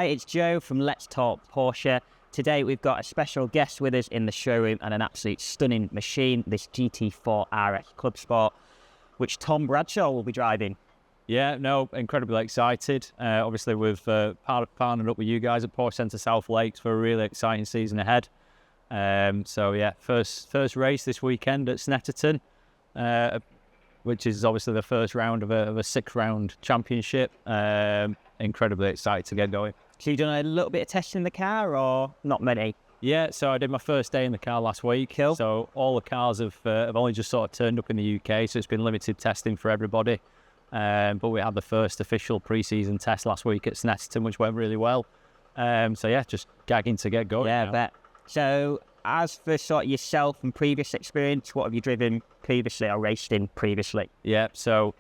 Hi, it's Joe from Let's Talk Porsche. Today we've got a special guest with us in the showroom and an absolute stunning machine, this GT4RS Clubsport, which Tom Bradshaw will be driving. Yeah, no, incredibly excited. Obviously, we've partnered up with you guys at Porsche Centre South Lakes for a really exciting season ahead. So yeah, first race this weekend at Snetterton, which is obviously the first round of a 6-round championship. Incredibly excited to get going. So you've done a little bit of testing in the car, or not many? Yeah, so I did my first day in the car last week. Cool. So all the cars have only just sort of turned up in the UK, so it's been limited testing for everybody. But we had the first official pre-season test last week at Snetterton, which went really well. So yeah, just gagging to get going. Yeah, now. I bet. So as for sort of yourself and previous experience, what have you driven previously or raced in previously? Yeah, so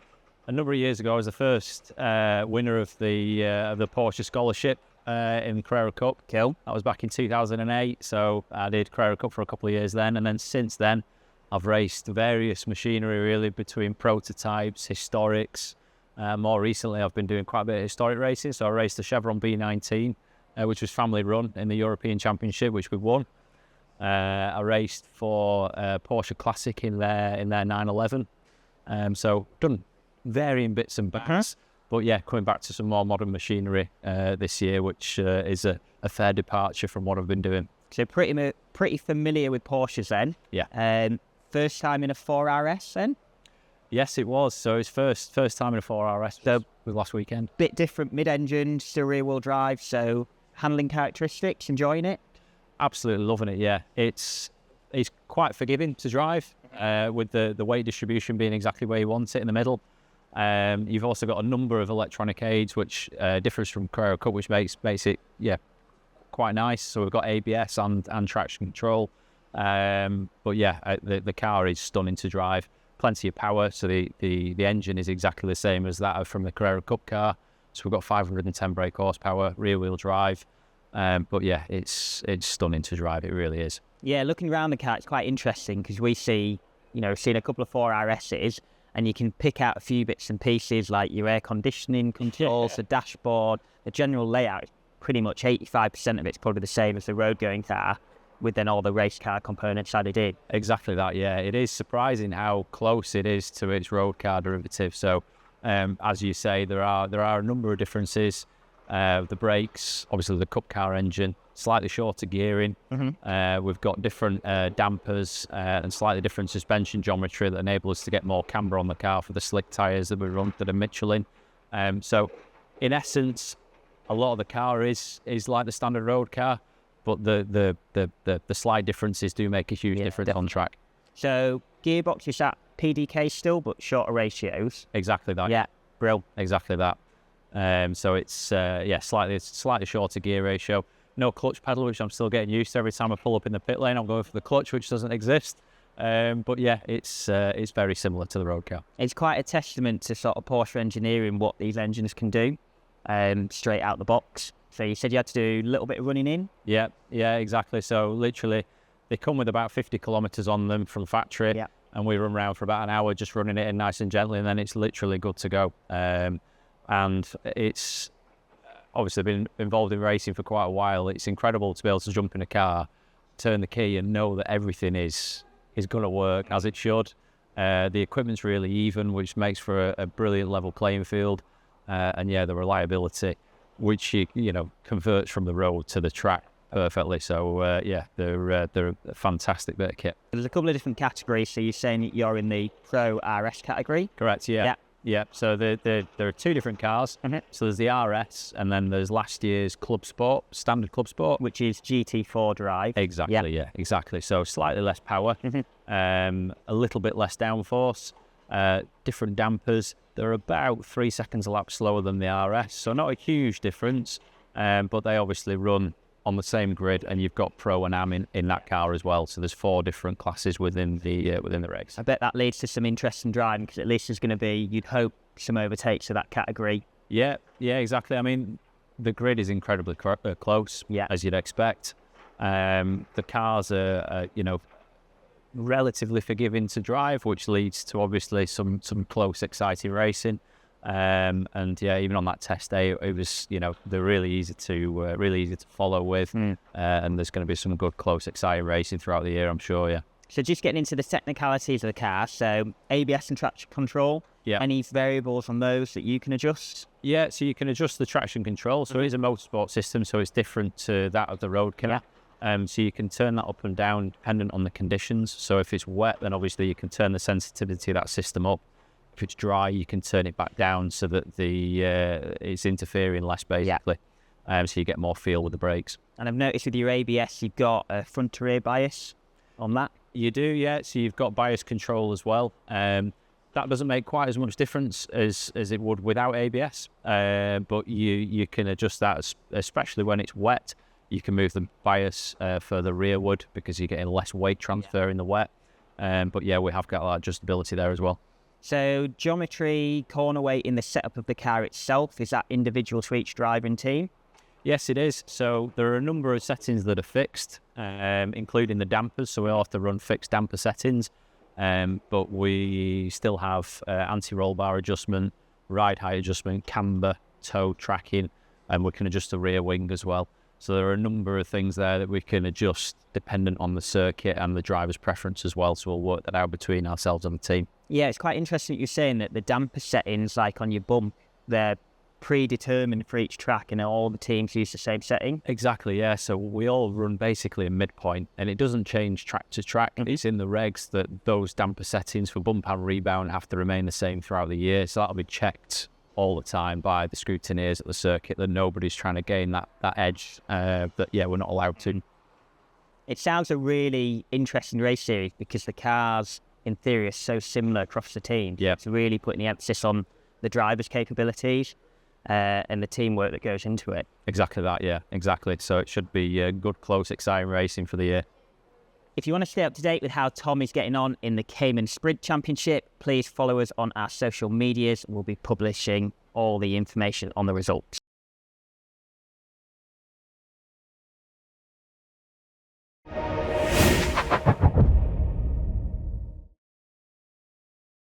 a number of years ago I was the first winner of the Porsche Scholarship in the Carrera Cup. Cool. That was back in 2008, so I did Carrera Cup for a couple of years then, and then since then I've raced various machinery really, between prototypes, historics. More recently I've been doing quite a bit of historic racing, so I raced the Chevron B19, which was family run in the European Championship, which we won. I raced for Porsche Classic in their 911, so done varying bits and bats. But yeah, coming back to some more modern machinery this year, which is a fair departure from what I've been doing. So pretty familiar with Porsches then. Yeah. First time in a 4RS then? Yes, it was. So it's first time in a 4RS So with last weekend. bit different mid-engine, still rear-wheel drive. So handling characteristics, enjoying it? Absolutely loving it. Yeah, it's quite forgiving to drive with the weight distribution being exactly where you want it in the middle. You've also got a number of electronic aids, which differs from Carrera Cup, which makes it quite nice. So we've got ABS and traction control. But yeah, the car is stunning to drive. Plenty of power. So the engine is exactly the same as that from the Carrera Cup car. So we've got 510 brake horsepower, rear wheel drive. But yeah, it's stunning to drive. It really is. Yeah, looking around the car, it's quite interesting because we seen a couple of 4RSs, and you can pick out a few bits and pieces like your air conditioning controls, the dashboard, the general layout. Pretty much 85% of it's probably the same as the road-going car, with then all the race car components added in. Exactly that, yeah. It is surprising how close it is to its road car derivative. So, as you say, there are a number of differences. The brakes, obviously the Cup car engine, slightly shorter gearing. We've got different dampers and slightly different suspension geometry that enable us to get more camber on the car for the slick tyres that we run that are Michelin. So, in essence, a lot of the car is like the standard road car, but the slight differences do make a huge difference on track. So gearbox is at PDK still, but shorter ratios. Exactly that. Yeah, brilliant. Exactly that. So it's slightly shorter gear ratio. No clutch pedal, which I'm still getting used to. Every time I pull up in the pit lane, I'm going for the clutch, which doesn't exist. But yeah, it's very similar to the road car. It's quite a testament to sort of Porsche engineering, what these engines can do straight out the box. So you said you had to do a little bit of running in? Yeah, exactly. So literally, they come with about 50 kilometres on them from factory, and we run around for about an hour just running it in nice and gently, and then it's literally good to go. And it's obviously been involved in racing for quite a while. It's incredible to be able to jump in a car, turn the key, and know that everything is going to work as it should. The equipment's really even, which makes for a brilliant level playing field. And yeah, the reliability, which converts from the road to the track perfectly. So yeah, they're a fantastic bit of kit. There's a couple of different categories. So you're saying you're in the Pro RS category? Correct. Yeah. Yeah, so there are two different cars. So there's the RS, and then there's last year's Clubsport, standard Clubsport, which is GT4 drive. Exactly, yeah, exactly. So slightly less power, a little bit less downforce, different dampers. They're about 3 seconds a lap slower than the RS, so not a huge difference, but they obviously run on the same grid, and you've got Pro and Am in that car as well. So there's 4 different classes within the race. I bet that leads to some interesting driving, because at least there's going to be, you'd hope, some overtakes of that category. Yeah, exactly. I mean, the grid is incredibly close, as you'd expect. The cars are relatively forgiving to drive, which leads to obviously some close, exciting racing. And yeah, even on that test day, it was, they're really easy to follow with, and there's going to be some good, close, exciting racing throughout the year, I'm sure. Yeah. So just getting into the technicalities of the car. So ABS and traction control. Yeah. Any variables on those that you can adjust? Yeah. So you can adjust the traction control. So it is a motorsport system, so it's different to that of the road killer. So you can turn that up and down dependent on the conditions. So if it's wet, then obviously you can turn the sensitivity of that system up. If it's dry, you can turn it back down so that it's interfering less, basically. So you get more feel with the brakes. And I've noticed with your ABS, you've got a front to rear bias on that. You do, yeah. So you've got bias control as well. That doesn't make quite as much difference as it would without ABS. But you can adjust that, especially when it's wet. You can move the bias further rearward because you're getting less weight transfer in the wet. But yeah, we have got that adjustability there as well. So geometry, corner weight in the setup of the car itself, is that individual to each driver and team? Yes, it is. So there are a number of settings that are fixed, including the dampers. So we all have to run fixed damper settings. But we still have anti-roll bar adjustment, ride height adjustment, camber, toe tracking, and we can adjust the rear wing as well. So there are a number of things there that we can adjust dependent on the circuit and the driver's preference as well. So we'll work that out between ourselves and the team. Yeah, it's quite interesting that you're saying that the damper settings, like on your bump, they're predetermined for each track and all the teams use the same setting. Exactly, yeah. So we all run basically a midpoint and it doesn't change track to track. It's in the regs that those damper settings for bump and rebound have to remain the same throughout the year. So that'll be checked all the time by the scrutineers at the circuit, that nobody's trying to gain that edge that we're not allowed to. It sounds a really interesting race series because the cars in theory are so similar across the team. Yeah. It's really putting the emphasis on the driver's capabilities and the teamwork that goes into it. Exactly that, yeah, exactly. So it should be good, close, exciting racing for the year. If you want to stay up to date with how Tom is getting on in the Cayman Sprint Championship, please follow us on our social medias. We'll be publishing all the information on the results.